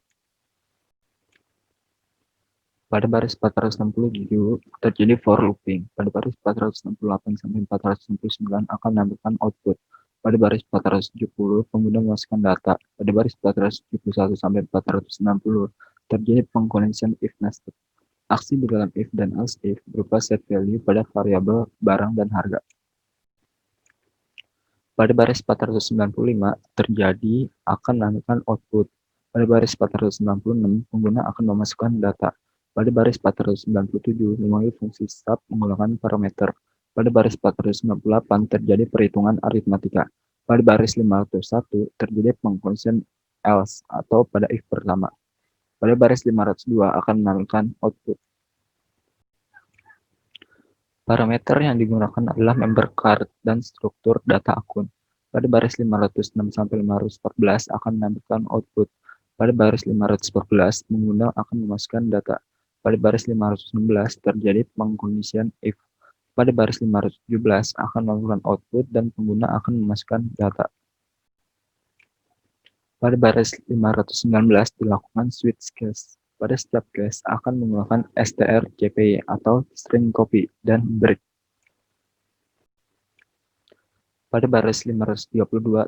Pada baris 467 terjadi for looping. Pada baris 468 sampai 469 akan menampilkan output. Pada baris 470 pengguna memasukkan data. Pada baris 471 sampai 460 terjadi pengkondisian if nested. Aksi di dalam if dan else if berupa set value pada variabel barang dan harga. Pada baris 495 terjadi akan menampilkan output. Pada baris 496 pengguna akan memasukkan data. Pada baris 497 memanggil fungsi sub menggunakan parameter. Pada baris 498 terjadi perhitungan aritmatika. Pada baris 501 terjadi pengkondisian else atau pada if pertama. Pada baris 502 akan menampilkan output. Parameter yang digunakan adalah member card dan struktur data akun. Pada baris 506 sampai 514 akan menampilkan output. Pada baris 514 pengguna akan memasukkan data. Pada baris 516 terjadi pengkondisian if. Pada baris 517 akan menampilkan output dan pengguna akan memasukkan data. Pada baris 519 dilakukan switch case. Pada setiap case akan menggunakan strcpy atau string copy dan break. Pada baris 532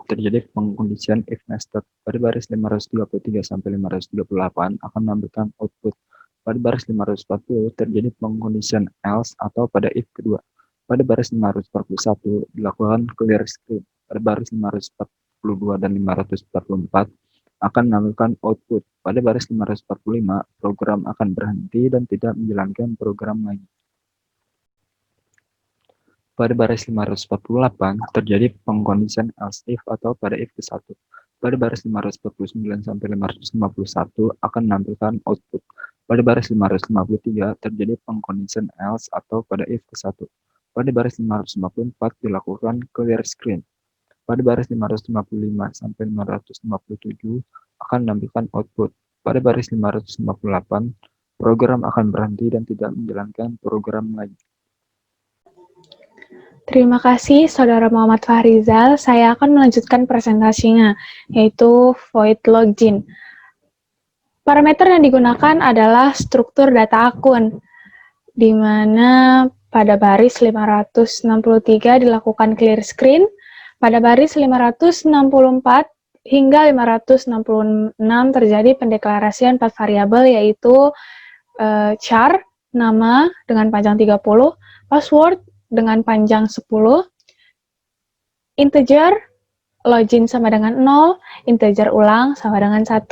terjadi pengkondisian if nested. Pada baris 533 sampai 538 akan menampilkan output. Pada baris 540 terjadi pengkondisian else atau pada if kedua. Pada baris 541 dilakukan clear screen. Pada baris 542 dan 544 akan menampilkan output. Pada baris 545 program akan berhenti dan tidak menjalankan program lagi. Pada baris 548 terjadi pengkondisian else if atau pada if ke-1. Pada baris 549 sampai 551 akan menampilkan output. Pada baris 553 terjadi pengkondisian else atau pada if ke-1. Pada baris 554 dilakukan clear screen. Pada baris 555 sampai 557 akan menampilkan output. Pada baris 558 program akan berhenti dan tidak menjalankan program lagi. Terima kasih Saudara Muhammad Fahrizal. Saya akan melanjutkan presentasinya, yaitu void login. Parameter yang digunakan adalah struktur data akun, di mana pada baris 563 dilakukan clear screen, pada baris 564 hingga 566 terjadi pendeklarasian 4 variabel, yaitu char, nama dengan panjang 30, password dengan panjang 10, integer, login sama dengan 0, integer ulang sama dengan 1.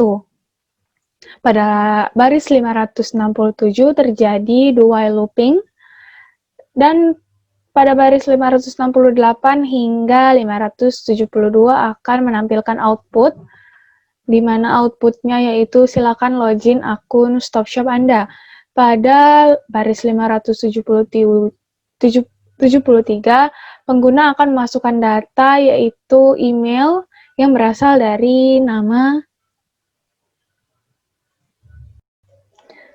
Pada baris 567 terjadi do while looping, dan pada baris 568 hingga 572 akan menampilkan output, di mana outputnya yaitu silakan login akun StopShop Anda. Pada baris 573, pengguna akan memasukkan data yaitu email yang berasal dari nama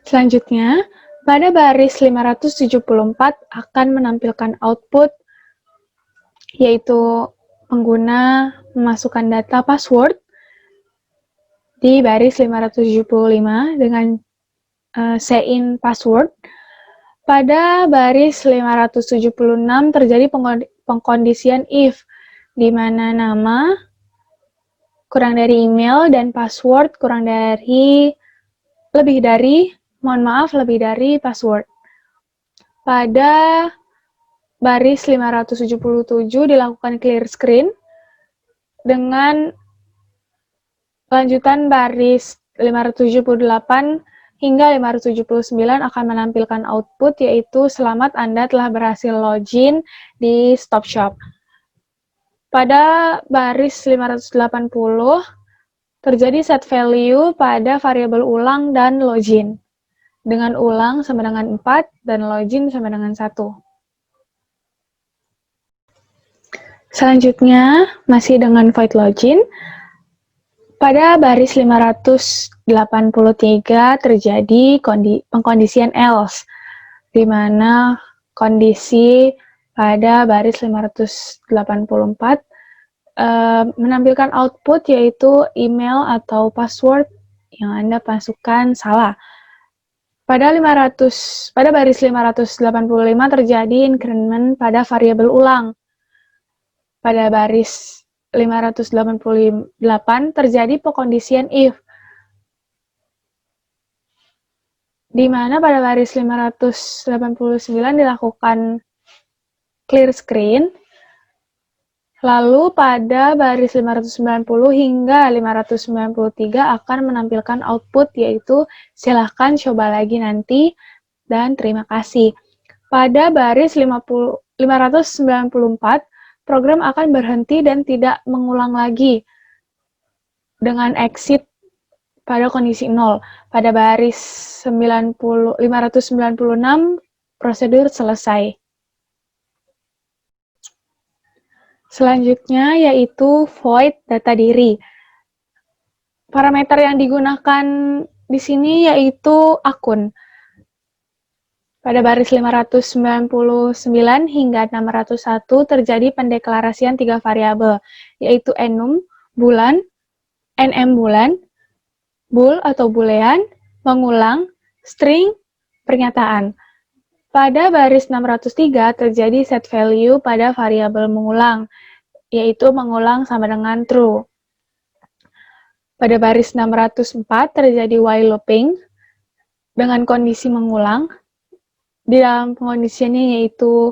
Selanjutnya, pada baris 574 akan menampilkan output, yaitu pengguna memasukkan data password di baris 575 dengan sign password. Pada baris 576 terjadi pengkondisian if, di mana nama kurang dari email dan password lebih dari password. Pada baris 577 dilakukan clear screen dengan lanjutan baris 578 hingga 579 akan menampilkan output, yaitu selamat Anda telah berhasil login di StopShop. Pada baris 580 terjadi set value pada variabel ulang dan login, dengan ulang sama dengan 4 dan login sama dengan 1. Selanjutnya, masih dengan void login, pada baris 583 terjadi pengkondisian else, di mana kondisi pada baris 584 menampilkan output, yaitu email atau password yang Anda masukkan salah. Pada baris 585 terjadi increment pada variabel ulang. Pada baris 588 terjadi pengkondisian if, di mana pada baris 589 dilakukan clear screen, lalu pada baris 590 hingga 593 akan menampilkan output, yaitu silahkan coba lagi nanti dan terima kasih. Pada baris 594, program akan berhenti dan tidak mengulang lagi dengan exit pada kondisi 0. Pada baris 596, prosedur selesai. Selanjutnya yaitu void data diri. Parameter yang digunakan di sini yaitu akun. Pada baris 599 hingga 601 terjadi pendeklarasian 3 variabel, yaitu enum, bulan, nm bulan, bool atau boolean, mengulang, string, pernyataan. Pada baris 603 terjadi set value pada variabel mengulang, yaitu mengulang sama dengan true. Pada baris 604 terjadi while looping dengan kondisi mengulang. Di dalam pengkondisiannya yaitu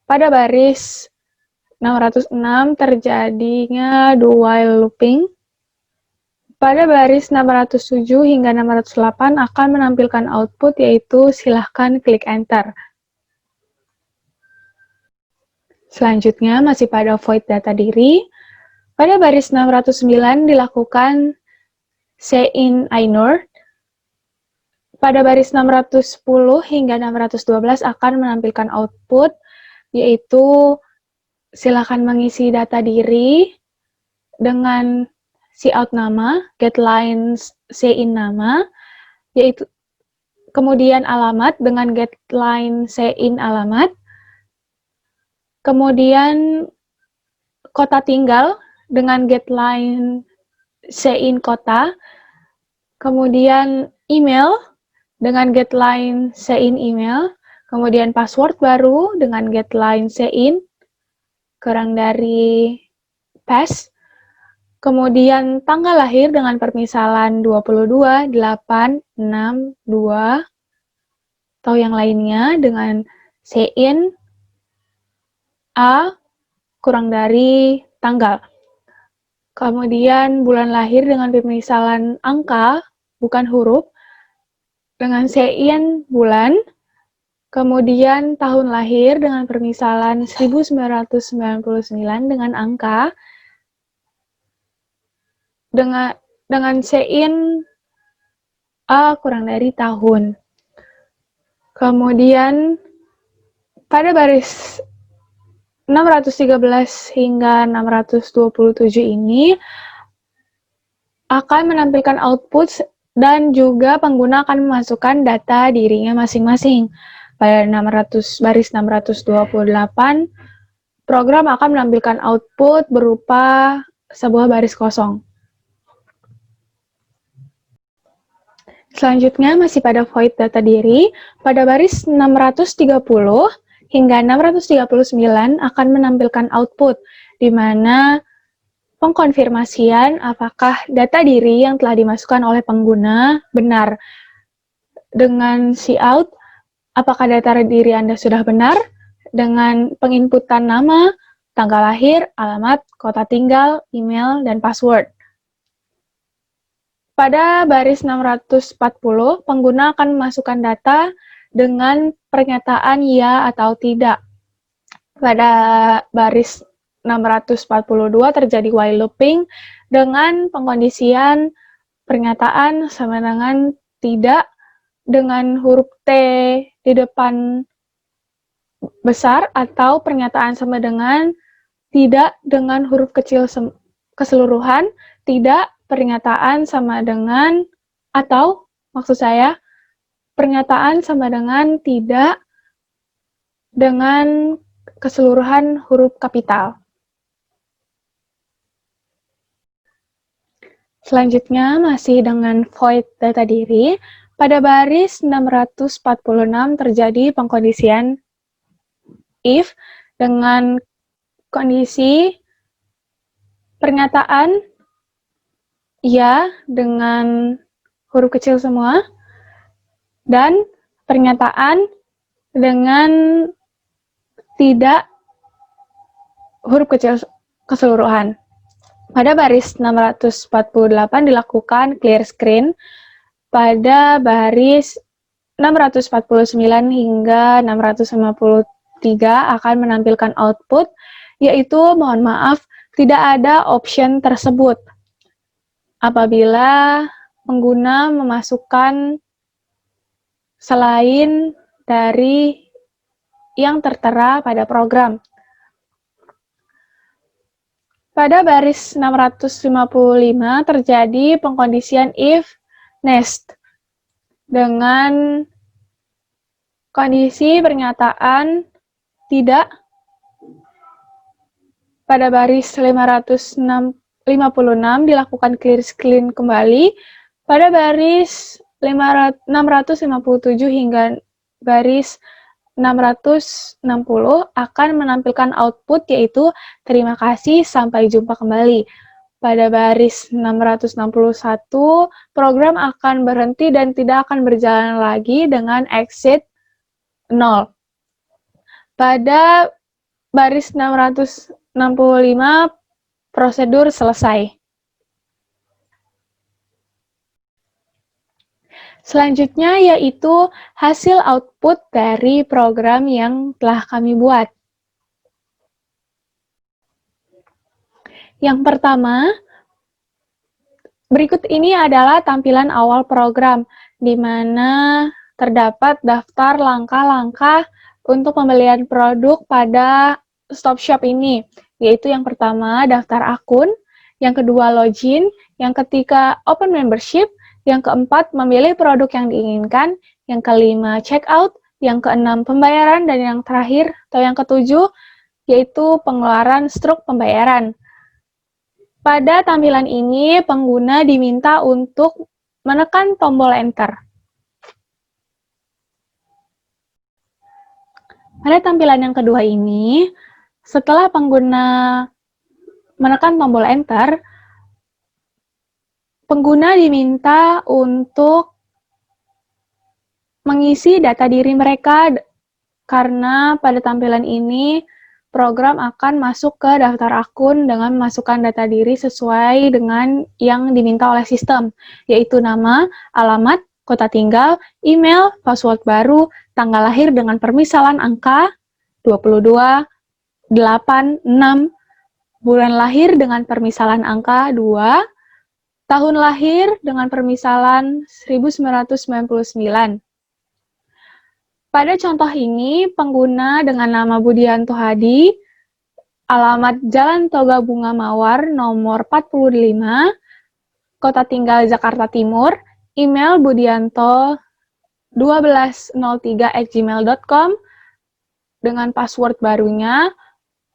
pada baris 606 terjadinya do while looping. Pada baris 607 hingga 608 akan menampilkan output, yaitu silahkan klik enter. Selanjutnya masih pada void data diri. Pada baris 609 dilakukan sign inor. Pada baris 610 hingga 612 akan menampilkan output, yaitu silakan mengisi data diri dengan cout nama, getLine sign nama, yaitu kemudian alamat dengan getLine sign alamat, kemudian kota tinggal dengan getLine sign kota, kemudian email dengan getLine sign email, kemudian password baru dengan getLine sign, kurang dari pass, kemudian tanggal lahir dengan permisalan 22, 8, 6, 2, atau yang lainnya dengan sign A kurang dari tanggal. Kemudian bulan lahir dengan permisalan angka, bukan huruf, dengan sign bulan, kemudian tahun lahir dengan permisalan 1999 dengan angka, dengan sign A kurang dari tahun. Kemudian pada baris 613 hingga 627 ini akan menampilkan output dan juga pengguna akan memasukkan data dirinya masing-masing. Pada baris 628, program akan menampilkan output berupa sebuah baris kosong. Selanjutnya masih pada void data diri, pada baris 630 hingga 639 akan menampilkan output, di mana pengkonfirmasian apakah data diri yang telah dimasukkan oleh pengguna benar. Dengan cout, apakah data diri Anda sudah benar? Dengan penginputan nama, tanggal lahir, alamat, kota tinggal, email, dan password. Pada baris 640, pengguna akan memasukkan data dengan pernyataan ya atau tidak. Pada baris 642 terjadi while looping dengan pengkondisian pernyataan sama dengan tidak dengan huruf T di depan besar atau pernyataan sama dengan tidak dengan huruf kecil keseluruhan, tidak pernyataan sama dengan atau maksud saya pernyataan sama dengan tidak dengan keseluruhan huruf kapital. Selanjutnya masih dengan void data diri, pada baris 646 terjadi pengkondisian if dengan kondisi pernyataan ya dengan huruf kecil semua dan pernyataan dengan tidak huruf kecil keseluruhan. Pada baris 648 dilakukan clear screen, pada baris 649 hingga 653 akan menampilkan output, yaitu mohon maaf, tidak ada option tersebut apabila pengguna memasukkan selain dari yang tertera pada program. Pada baris 655 terjadi pengkondisian if nest dengan kondisi pernyataan tidak. Pada baris 556 dilakukan clear screen kembali. Pada baris 657 hingga baris 660 akan menampilkan output yaitu terima kasih, sampai jumpa kembali. Pada baris 661, program akan berhenti dan tidak akan berjalan lagi dengan exit 0. Pada baris 665, prosedur selesai. Selanjutnya yaitu hasil output dari program yang telah kami buat. Yang pertama, berikut ini adalah tampilan awal program, di mana terdapat daftar langkah-langkah untuk pembelian produk pada Stop Shop ini, yaitu yang pertama daftar akun, yang kedua login, yang ketiga open membership, yang keempat memilih produk yang diinginkan, yang kelima check out, yang keenam pembayaran, dan yang terakhir atau yang ketujuh yaitu pengeluaran struk pembayaran. Pada tampilan ini, pengguna diminta untuk menekan tombol enter. Pada tampilan yang kedua ini, setelah pengguna menekan tombol enter, pengguna diminta untuk mengisi data diri mereka karena pada tampilan ini program akan masuk ke daftar akun dengan memasukkan data diri sesuai dengan yang diminta oleh sistem, yaitu nama, alamat, kota tinggal, email, password baru, tanggal lahir dengan permisalan angka 22, 8, 6, bulan lahir dengan permisalan angka 2, tahun lahir dengan permisalan 1999. Pada contoh ini, pengguna dengan nama Budianto Hadi, alamat Jalan Toga Bunga Mawar, nomor 45, kota tinggal Jakarta Timur, email budianto1203@gmail.com dengan password barunya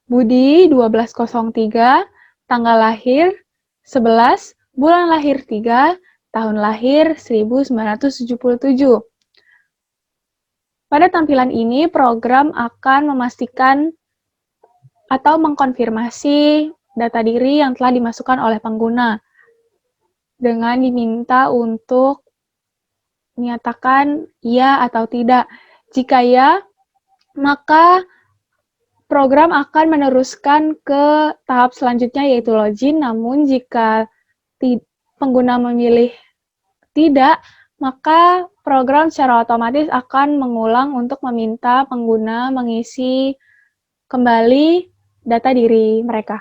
Budi1203, tanggal lahir 11, bulan lahir 3, tahun lahir 1977. Pada tampilan ini, program akan memastikan atau mengkonfirmasi data diri yang telah dimasukkan oleh pengguna dengan diminta untuk menyatakan ya atau tidak. Jika ya, maka program akan meneruskan ke tahap selanjutnya yaitu login. Namun jika pengguna memilih tidak, maka program secara otomatis akan mengulang untuk meminta pengguna mengisi kembali data diri mereka.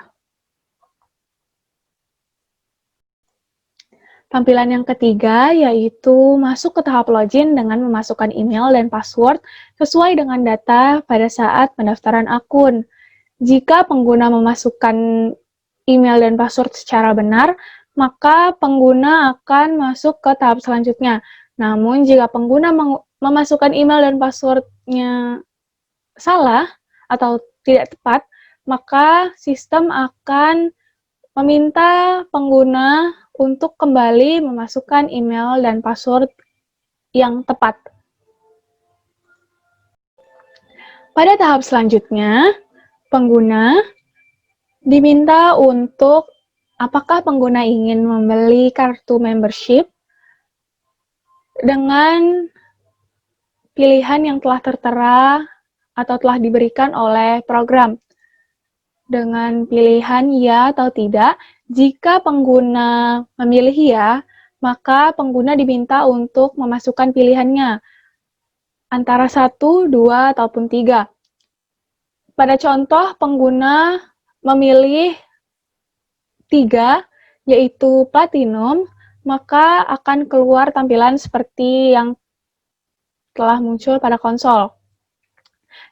Tampilan yang ketiga yaitu masuk ke tahap login dengan memasukkan email dan password sesuai dengan data pada saat pendaftaran akun. Jika pengguna memasukkan email dan password secara benar, maka pengguna akan masuk ke tahap selanjutnya. Namun jika pengguna memasukkan email dan passwordnya salah atau tidak tepat, maka sistem akan meminta pengguna untuk kembali memasukkan email dan password yang tepat. Pada tahap selanjutnya, pengguna diminta untuk apakah pengguna ingin membeli kartu membership dengan pilihan yang telah tertera atau telah diberikan oleh program. Dengan pilihan ya atau tidak, jika pengguna memilih ya, maka pengguna diminta untuk memasukkan pilihannya antara 1, 2, ataupun 3. Pada contoh, pengguna memilih 3, yaitu platinum, maka akan keluar tampilan seperti yang telah muncul pada konsol.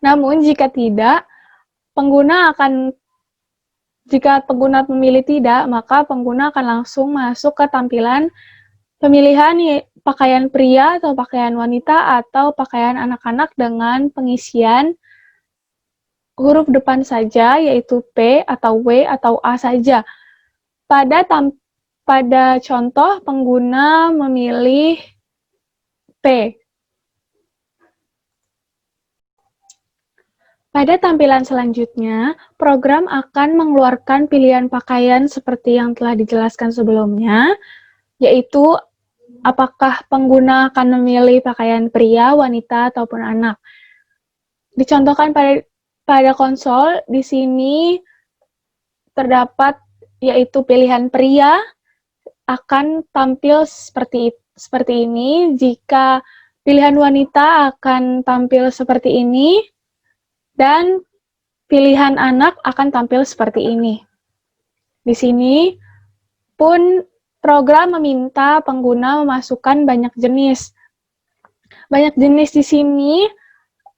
Namun, jika pengguna memilih tidak, maka pengguna akan langsung masuk ke tampilan pemilihan pakaian pria atau pakaian wanita atau pakaian anak-anak dengan pengisian huruf depan saja, yaitu P atau W atau A saja. Pada contoh, pengguna memilih P. Pada tampilan selanjutnya, program akan mengeluarkan pilihan pakaian seperti yang telah dijelaskan sebelumnya, yaitu apakah pengguna akan memilih pakaian pria, wanita, ataupun anak. Dicontohkan pada konsol, di sini terdapat yaitu pilihan pria akan tampil seperti ini, jika pilihan wanita akan tampil seperti ini, dan pilihan anak akan tampil seperti ini. Di sini pun program meminta pengguna memasukkan banyak jenis. Banyak jenis di sini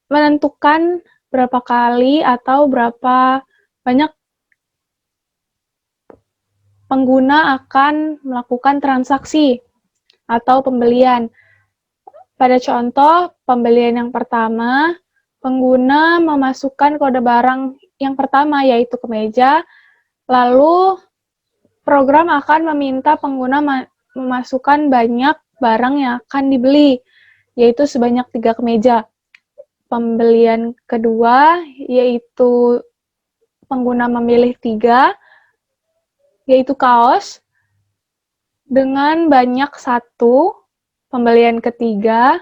menentukan berapa kali atau berapa banyak pengguna akan melakukan transaksi atau pembelian. Pada contoh, pembelian yang pertama, pengguna memasukkan kode barang yang pertama, yaitu kemeja, lalu program akan meminta pengguna memasukkan banyak barang yang akan dibeli, yaitu sebanyak 3 kemeja. Pembelian kedua, yaitu pengguna memilih 3, yaitu kaos, dengan banyak 1. Pembelian ketiga,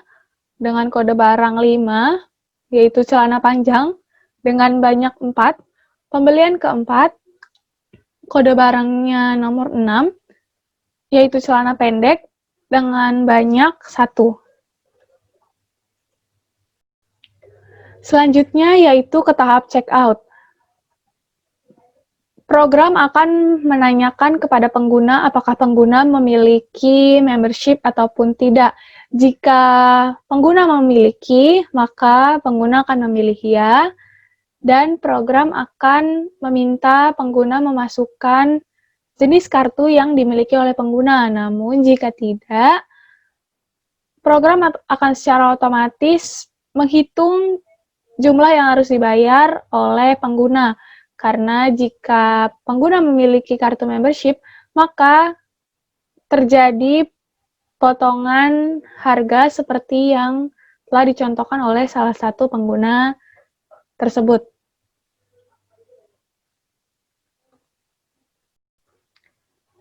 dengan kode barang 5, yaitu celana panjang, dengan banyak 4. Pembelian keempat, kode barangnya nomor 6, yaitu celana pendek, dengan banyak 1. Selanjutnya yaitu ke tahap checkout. Program akan menanyakan kepada pengguna apakah pengguna memiliki membership ataupun tidak. Jika pengguna memiliki, maka pengguna akan memilih ya, dan program akan meminta pengguna memasukkan jenis kartu yang dimiliki oleh pengguna. Namun jika tidak, program akan secara otomatis menghitung jumlah yang harus dibayar oleh pengguna. Karena jika pengguna memiliki kartu membership, maka terjadi potongan harga seperti yang telah dicontohkan oleh salah satu pengguna tersebut.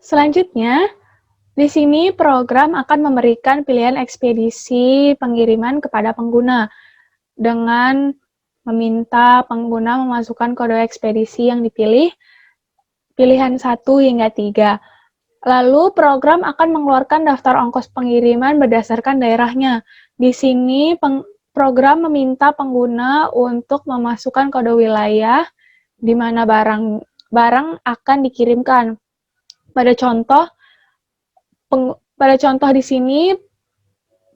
Selanjutnya, di sini program akan memberikan pilihan ekspedisi pengiriman kepada pengguna dengan meminta pengguna memasukkan kode ekspedisi yang dipilih, pilihan 1 hingga 3. Lalu program akan mengeluarkan daftar ongkos pengiriman berdasarkan daerahnya. Di sini program meminta pengguna untuk memasukkan kode wilayah di mana barang akan dikirimkan. Pada contoh di sini,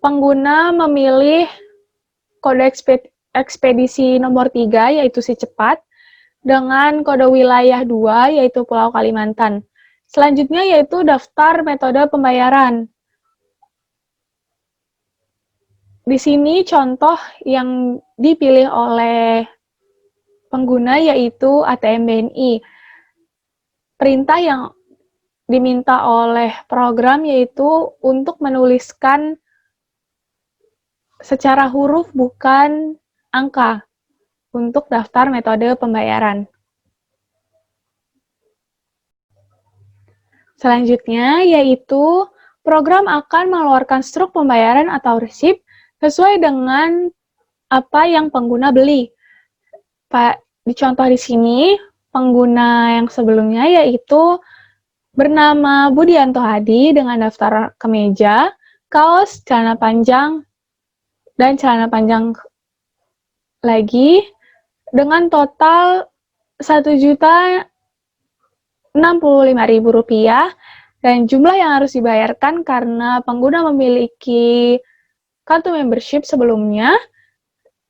pengguna memilih kode ekspedisi nomor 3, yaitu si cepat, dengan kode wilayah 2, yaitu Pulau Kalimantan. Selanjutnya yaitu daftar metode pembayaran. Di sini contoh yang dipilih oleh pengguna yaitu ATM BNI. Perintah yang diminta oleh program yaitu untuk menuliskan secara huruf bukan angka untuk daftar metode pembayaran. Selanjutnya yaitu program akan mengeluarkan struk pembayaran atau resip sesuai dengan apa yang pengguna beli. Di contoh di sini, pengguna yang sebelumnya yaitu bernama Budianto Hadi dengan daftar kemeja, kaos, celana panjang, dan celana panjang lagi dengan total Rp1.065.000 dan jumlah yang harus dibayarkan karena pengguna memiliki kartu membership sebelumnya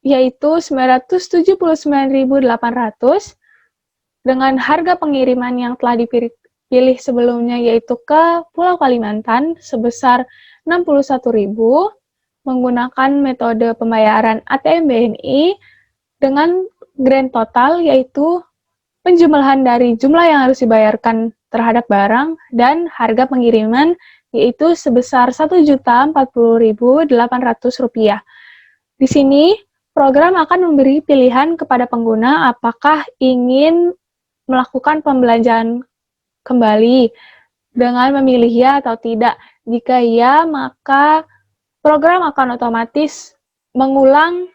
yaitu Rp979.800 dengan harga pengiriman yang telah dipilih sebelumnya yaitu ke Pulau Kalimantan sebesar Rp61.000 menggunakan metode pembayaran ATM BNI dengan grand total yaitu penjumlahan dari jumlah yang harus dibayarkan terhadap barang dan harga pengiriman yaitu sebesar Rp1.040.800. Di sini program akan memberi pilihan kepada pengguna apakah ingin melakukan pembelanjaan kembali dengan memilih ya atau tidak. Jika ya, maka program akan otomatis mengulang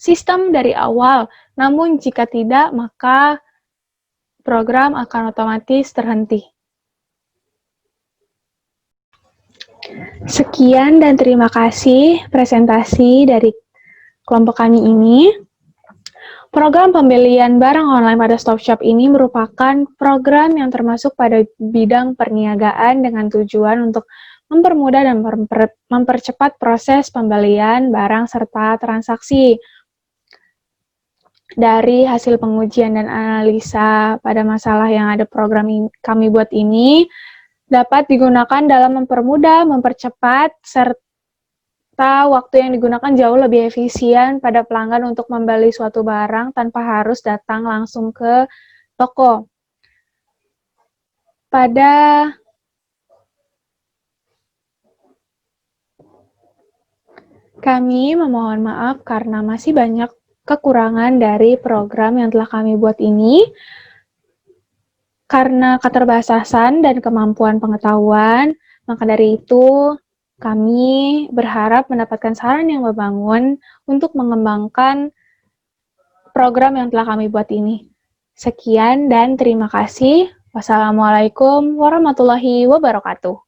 sistem dari awal. Namun jika tidak, maka program akan otomatis terhenti. Sekian dan terima kasih presentasi dari kelompok kami ini. Program pembelian barang online pada StopShop ini merupakan program yang termasuk pada bidang perniagaan dengan tujuan untuk mempermudah dan mempercepat proses pembelian barang serta transaksi. Dari hasil pengujian dan analisa pada masalah yang ada program kami buat ini, dapat digunakan dalam mempermudah, mempercepat, serta waktu yang digunakan jauh lebih efisien pada pelanggan untuk membeli suatu barang tanpa harus datang langsung ke toko. Kami memohon maaf karena masih banyak kekurangan dari program yang telah kami buat ini. Karena keterbatasan dan kemampuan pengetahuan, maka dari itu kami berharap mendapatkan saran yang membangun untuk mengembangkan program yang telah kami buat ini. Sekian dan terima kasih. Wassalamualaikum warahmatullahi wabarakatuh.